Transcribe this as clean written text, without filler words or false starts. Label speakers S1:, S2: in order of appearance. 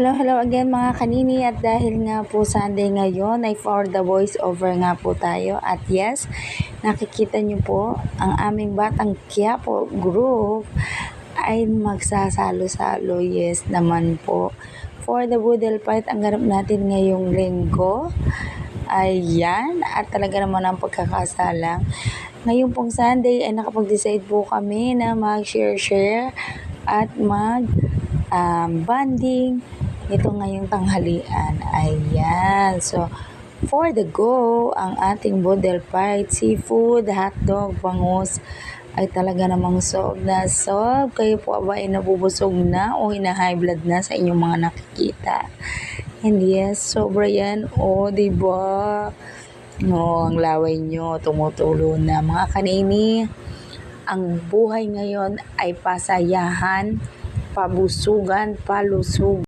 S1: Hello, hello again mga kanini, at dahil nga po Sunday ngayon ay for the voice over nga po tayo. At yes, nakikita niyo po ang aming Batang Quiapo group ay magsasalo-salo. Yes naman po. For the Boodle Fight ang ganap natin ngayong linggo. Ayan, at talaga naman ang pagkakasalang. Ngayon pong Sunday ay nakapag-decide po kami na mag-share at banding ito ngayong tanghalian. Ayan. So, for the go, ang ating Boodle Fight, seafood, hotdog, bangus, ay talaga namang sob na sob. Kayo po ba ay nabubusog na o hina-high blood na sa inyong mga nakikita? And yes, sobra yan. O, diba? No, ang laway nyo, tumutulo na. Mga kanini, ang buhay ngayon ay pasayahan, pabusugan, palusug.